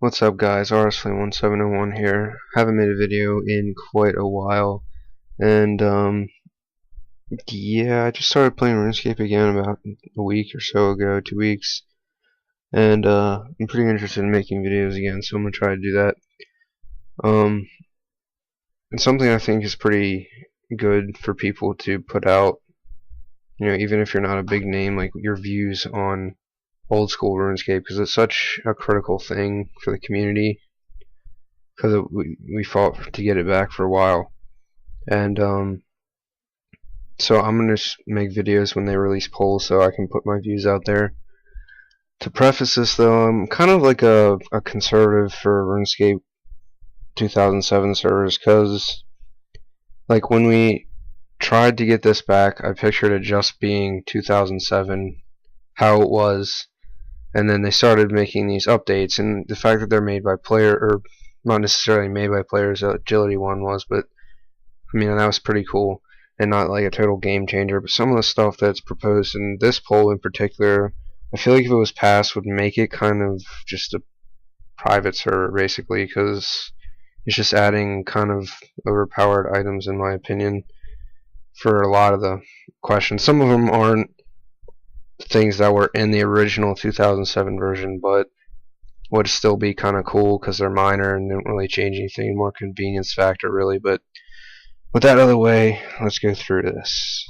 What's up guys, RSLane1701 here. Haven't made a video in quite a while, and yeah, I just started playing RuneScape again about a week or so ago, 2 weeks, and I'm pretty interested in making videos again, so I'm gonna try to do that. And something I think is pretty good for people to put out, even if you're not a big name, like your views on Old School Runescape, because it's such a critical thing for the community. Because we fought to get it back for a while, and so I'm gonna make videos when they release polls so I can put my views out there. To preface this though, I'm kind of like a conservative for RuneScape 2007 servers, because like when we tried to get this back, I pictured it just being 2007, how it was, and then they started making these updates, and the fact that they're made by or not necessarily made by players, Agility one was, but I mean that was pretty cool and not like a total game changer. But some of the stuff that's proposed in this poll in particular, I feel like if it was passed would make it kind of just a private server basically, because it's just adding kind of overpowered items in my opinion for a lot of the questions. Some of them aren't things that were in the original 2007 version, but would still be kind of cool because they're minor and don't really change anything, more convenience factor really. But with that out of the way, let's go through this.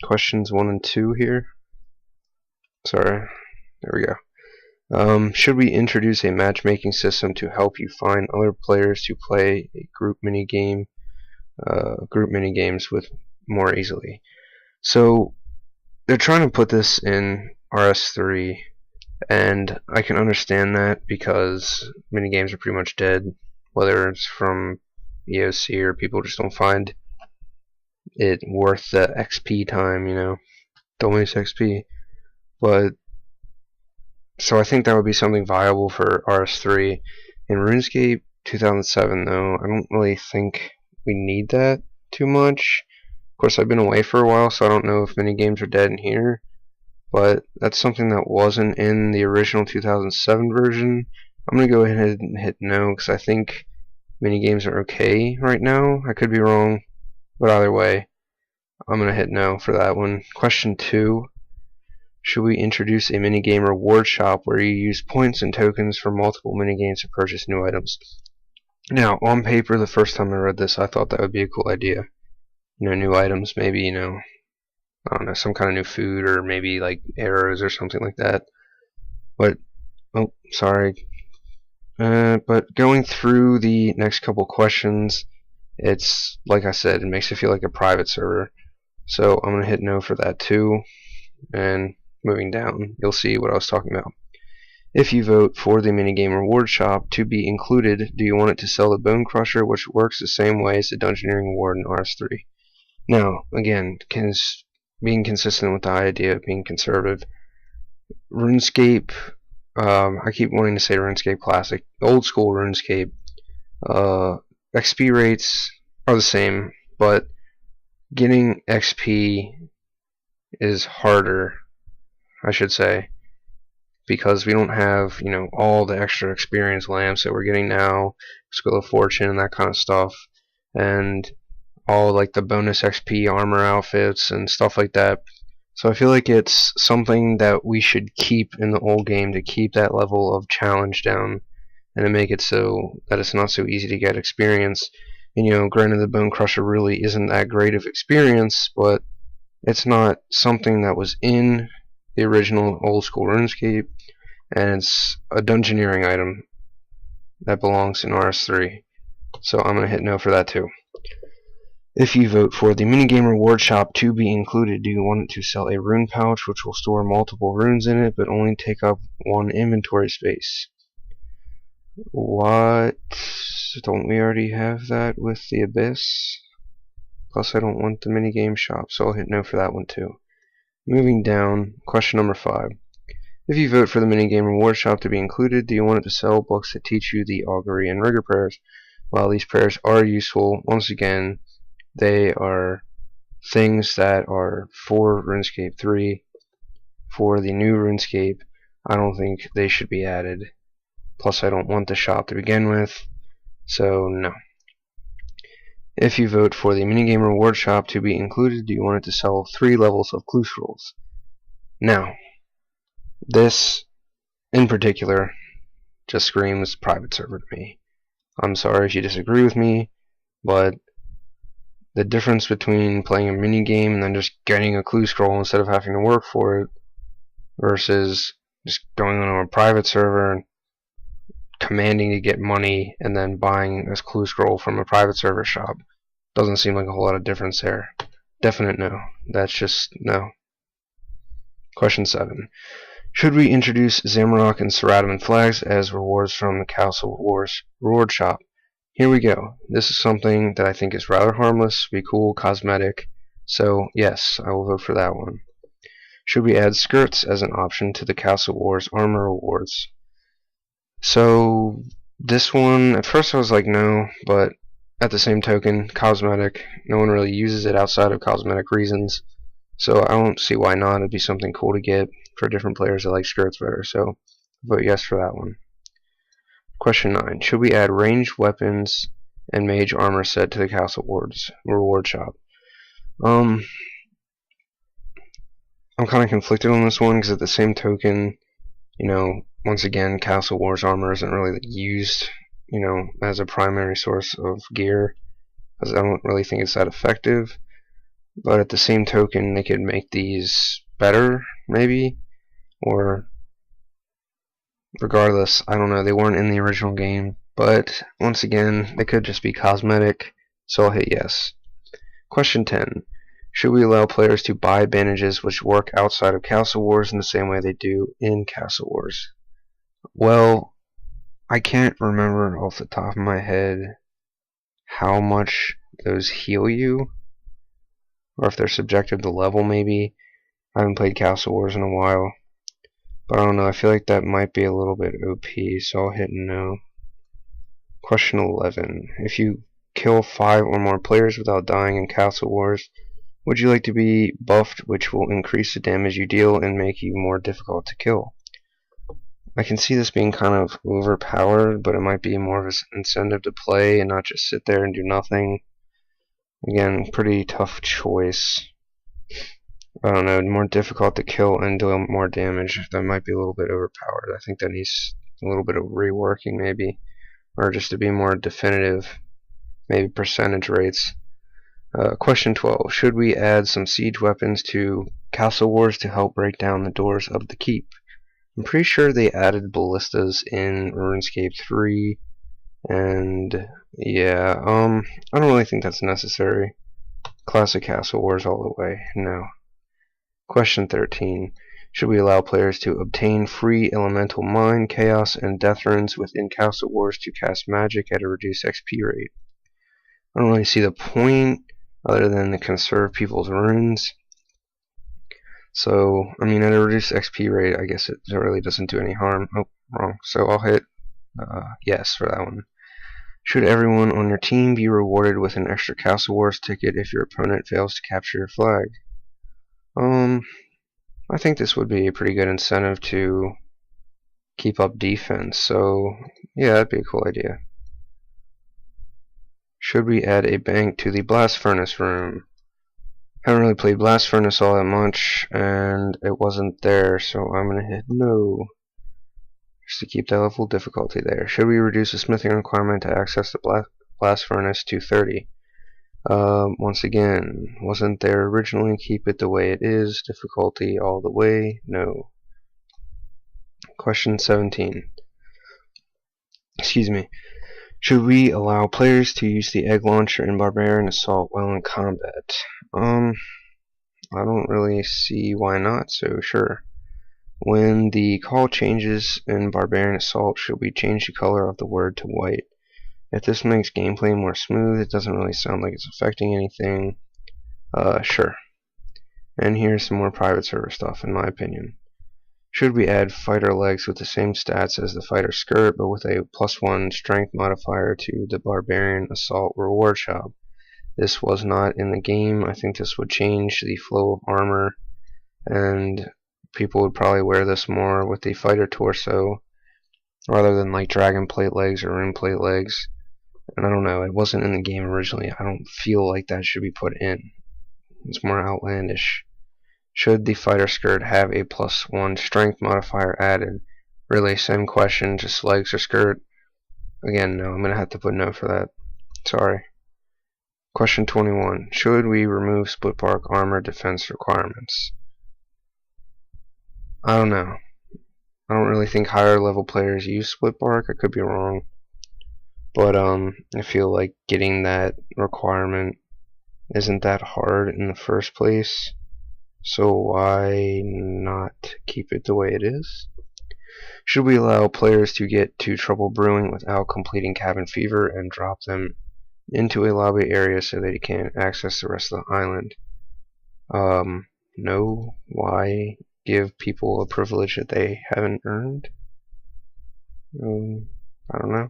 Questions 1 and 2 here. Sorry, there we go. Should we introduce a matchmaking system to help you find other players to play a group minigames with more easily? So they're trying to put this in RS3, and I can understand that because minigames are pretty much dead, whether it's from EOC or people just don't find it worth the XP time, don't waste XP. But so I think that would be something viable for RS3. In RuneScape 2007 though, I don't really think we need that too much. Of course, I've been away for a while, so I don't know if minigames are dead in here, but that's something that wasn't in the original 2007 version. I'm going to go ahead and hit no, because I think minigames are okay right now. I could be wrong, but either way, I'm going to hit no for that one. Question 2. Should we introduce a minigame reward shop where you use points and tokens for multiple minigames to purchase new items? Now, on paper, the first time I read this, I thought that would be a cool idea. New items, maybe, I don't know, some kind of new food, or maybe like arrows or something like that. But, oh, sorry. But going through the next couple questions, it's, like I said, it makes it feel like a private server. So I'm going to hit no for that too. And moving down, you'll see what I was talking about. If you vote for the minigame reward shop to be included, do you want it to sell the Bone Crusher, which works the same way as the Dungeoneering Reward in RS3? Now, again, being consistent with the idea of being conservative, RuneScape, I keep wanting to say RuneScape Classic, Old School RuneScape, XP rates are the same, but getting XP is harder, I should say, because we don't have, all the extra experience lamps that we're getting now, Skill of Fortune and that kind of stuff, and all like the bonus XP armor outfits and stuff like that. So I feel like it's something that we should keep in the old game to keep that level of challenge down and to make it so that it's not so easy to get experience. And granted, the Bone Crusher really isn't that great of experience, but it's not something that was in the original Old School RuneScape, and it's a dungeoneering item that belongs in RS3. So I'm going to hit no for that too. If you vote for the minigame reward shop to be included, do you want it to sell a rune pouch which will store multiple runes in it but only take up 1 inventory space? What? Don't we already have that with the Abyss? Plus I don't want the minigame shop, so I'll hit no for that one too. Moving down, question number 5. If you vote for the minigame reward shop to be included, do you want it to sell books that teach you the augury and rigor prayers? While these prayers are useful, once again, they are things that are for RuneScape 3. For the new RuneScape, I don't think they should be added. Plus, I don't want the shop to begin with, so no. If you vote for the minigame reward shop to be included, do you want it to sell 3 levels of clue scrolls? Now, this in particular just screams private server to me. I'm sorry if you disagree with me, but the difference between playing a minigame and then just getting a clue scroll instead of having to work for it versus just going on a private server and commanding to get money and then buying a clue scroll from a private server shop doesn't seem like a whole lot of difference there. Definite no. That's just no. Question 7. Should we introduce Zamorak and Saradomin flags as rewards from the Castle Wars reward shop? Here we go. This is something that I think is rather harmless, be cool, cosmetic, so yes, I will vote for that one. Should we add skirts as an option to the Castle Wars armor rewards? So this one, at first I was like no, but at the same token, cosmetic, no one really uses it outside of cosmetic reasons, so I don't see why not. It'd be something cool to get for different players that like skirts better, so vote yes for that one. Question 9. Should we add ranged weapons and mage armor set to the Castle Wars reward shop? I'm kind of conflicted on this one because at the same token, once again, Castle Wars armor isn't really used, as a primary source of gear, because I don't really think it's that effective. But at the same token, they could make these better, maybe, or regardless, I don't know, they weren't in the original game, but once again, they could just be cosmetic, so I'll hit yes. Question 10. Should we allow players to buy bandages which work outside of Castle Wars in the same way they do in Castle Wars? Well, I can't remember off the top of my head how much those heal you, or if they're subjective to level maybe. I haven't played Castle Wars in a while, but I don't know, I feel like that might be a little bit OP, so I'll hit no. Question 11. If you kill 5 or more players without dying in Castle Wars, would you like to be buffed, which will increase the damage you deal and make you more difficult to kill? I can see this being kind of overpowered, but it might be more of an incentive to play and not just sit there and do nothing. Again, pretty tough choice. I don't know, more difficult to kill and deal more damage. That might be a little bit overpowered. I think that needs a little bit of reworking maybe, or just to be more definitive, maybe percentage rates. Question 12. Should we add some siege weapons to Castle Wars to help break down the doors of the keep? I'm pretty sure they added ballistas in RuneScape 3, and yeah, I don't really think that's necessary. Classic Castle Wars all the way, no. Question 13. Should we allow players to obtain free elemental mine, chaos, and death runes within Castle Wars to cast magic at a reduced XP rate? I don't really see the point other than to conserve people's runes. So, I mean, at a reduced XP rate, I guess it really doesn't do any harm. Oh, wrong. So I'll hit yes for that one. Should everyone on your team be rewarded with an extra Castle Wars ticket if your opponent fails to capture your flag? I think this would be a pretty good incentive to keep up defense, so yeah, that'd be a cool idea. Should we add a bank to the blast furnace room? Haven't really played blast furnace all that much, and it wasn't there, so I'm gonna hit no, just to keep that level of difficulty there. Should we reduce the smithing requirement to access the blast furnace to 30? Once again, wasn't there originally. Keep it the way it is. Difficulty all the way. No. Question 17. Excuse me. Should we allow players to use the egg launcher in Barbarian Assault while in combat? I don't really see why not, so sure. When the call changes in Barbarian Assault, should we change the color of the word to white? If this makes gameplay more smooth, it doesn't really sound like it's affecting anything. Sure. And here's some more private server stuff, in my opinion. Should we add fighter legs with the same stats as the fighter skirt, but with a +1 strength modifier to the Barbarian Assault reward shop? This was not in the game. I think this would change the flow of armor, and people would probably wear this more with the fighter torso. rather than like dragon plate legs or rune plate legs. And I don't know, it wasn't in the game originally. I don't feel like that should be put in. It's more outlandish. Should the fighter skirt have a +1 strength modifier added? Really, same question, just legs or skirt? Again, no, I'm going to have to put no for that. Sorry. Question 21. Should we remove split bark armor defense requirements? I don't know. I don't really think higher level players use split bark. I could be wrong. But I feel like getting that requirement isn't that hard in the first place. So why not keep it the way it is? Should we allow players to get to trouble brewing without completing cabin fever and drop them into a lobby area so they can't access the rest of the island? No. Why give people a privilege that they haven't earned? I don't know.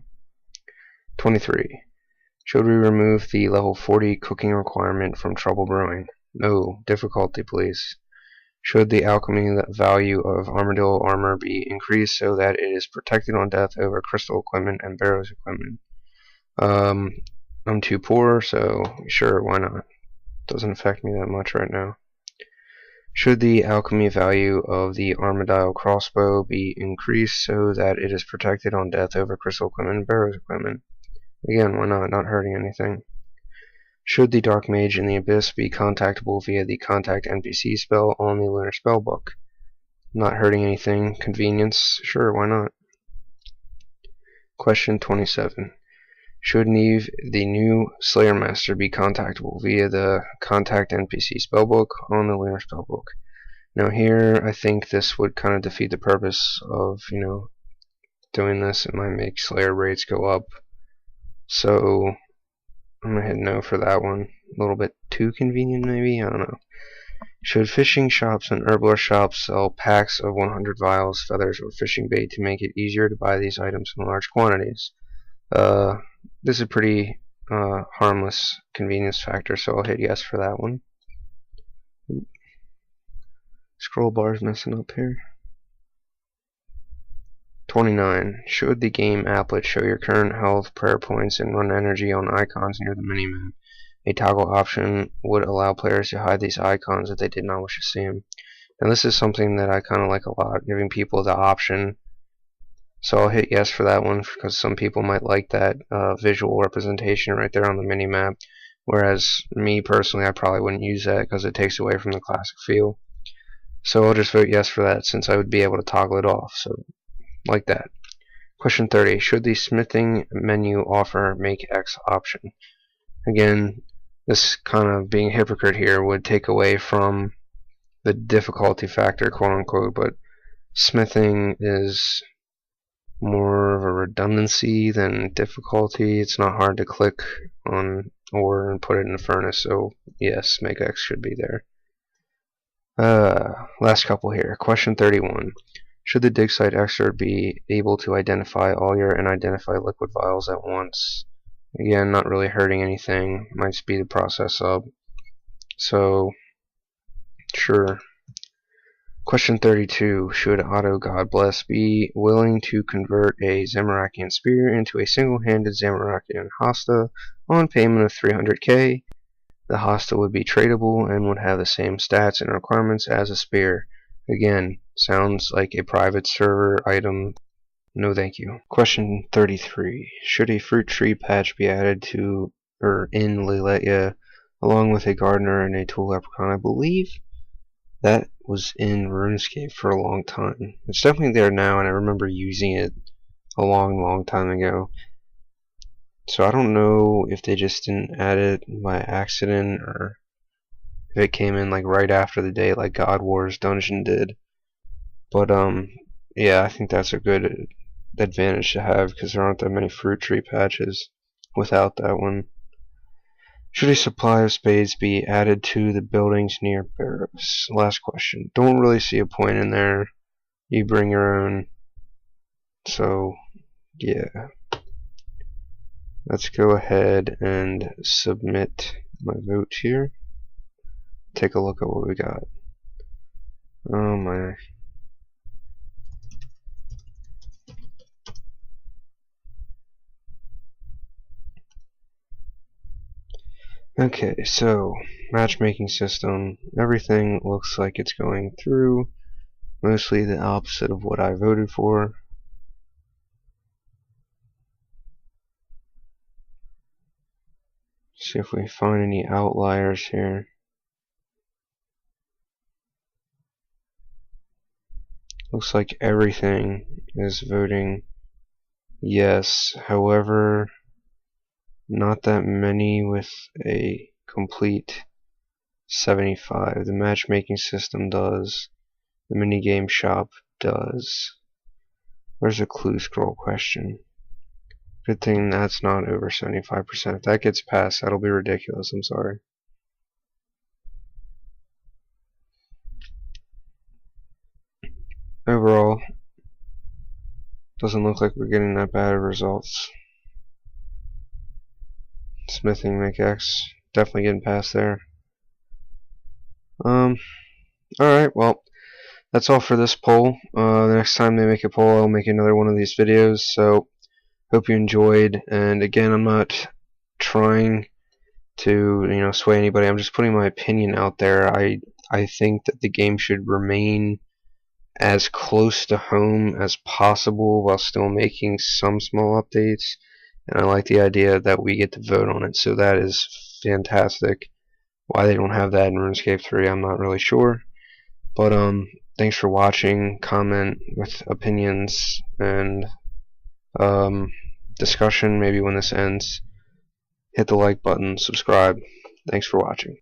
23. Should we remove the level 40 cooking requirement from trouble brewing? No. Difficulty, please. Should the alchemy value of armadillo armor be increased so that it is protected on death over crystal equipment and barrows equipment? I'm too poor, so sure, why not? Doesn't affect me that much right now. Should the alchemy value of the armadillo crossbow be increased so that it is protected on death over crystal equipment and barrows equipment? Again, why not? Not hurting anything. Should the Dark Mage in the Abyss be contactable via the Contact NPC spell on the Lunar Spellbook? Not hurting anything. Convenience? Sure, why not? Question 27. Should Neve, the new Slayer Master, be contactable via the Contact NPC spellbook on the Lunar Spellbook? Now here, I think this would kind of defeat the purpose of, doing this. It might make Slayer rates go up. So I'm going to hit no for that one. A little bit too convenient, maybe? I don't know. Should fishing shops and herbalist shops sell packs of 100 vials, feathers, or fishing bait to make it easier to buy these items in large quantities? This is a pretty harmless convenience factor, so I'll hit yes for that one. Scroll bar's messing up here. 29. Should the game applet show your current health, prayer points, and run energy on icons near the minimap? A toggle option would allow players to hide these icons if they did not wish to see them. Now this is something that I kind of like a lot, giving people the option. So I'll hit yes for that one because some people might like that visual representation right there on the minimap. Whereas me personally, I probably wouldn't use that because it takes away from the classic feel. So I'll just vote yes for that since I would be able to toggle it off. So like that. Question 30. Should the smithing menu offer make X option? Again, this kind of being a hypocrite here would take away from the difficulty factor, quote unquote, but smithing is more of a redundancy than difficulty. It's not hard to click on ore and put it in the furnace, so yes, make X should be there. Last couple here. Question 31. Should the dig site expert be able to identify all your unidentified liquid vials at once? Again, not really hurting anything. Might speed the process up. So, sure. Question 32. Should Otto God Bless be willing to convert a Zamorakian spear into a single-handed Zamorakian Hasta on payment of 300k? The Hasta would be tradable and would have the same stats and requirements as a spear. Again, sounds like a private server item. No thank you. Question 33. Should a fruit tree patch be added to or in Liletia along with a gardener and a tool leprechaun? I believe that was in RuneScape for a long time. It's definitely there now, and I remember using it a long time ago. So I don't know if they just didn't add it by accident or if it came in like right after the day like God Wars Dungeon did. But yeah, I think that's a good advantage to have because there aren't that many fruit tree patches without that one. Should a supply of spades be added to the buildings near barracks? Last question. Don't really see a point in there. You bring your own. So, yeah. Let's go ahead and submit my vote here. Take a look at what we got. Oh my. Okay, so matchmaking system, everything looks like it's going through, mostly the opposite of what I voted for. See if we find any outliers here. Looks like everything is voting yes, however, not that many with a complete 75. The matchmaking system does. The minigame shop does. Where's the clue scroll question? Good thing that's not over 75%. If that gets passed, that'll be ridiculous. I'm sorry. Overall, doesn't look like we're getting that bad of results. Smithing McX, definitely getting past there. Alright, well, that's all for this poll. The next time they make a poll, I'll make another one of these videos. So, hope you enjoyed. And again, I'm not trying to sway anybody. I'm just putting my opinion out there. I think that the game should remain as close to home as possible while still making some small updates. And I like the idea that we get to vote on it. So that is fantastic. Why they don't have that in RuneScape 3, I'm not really sure. But thanks for watching. Comment with opinions and discussion maybe when this ends. Hit the like button, subscribe. Thanks for watching.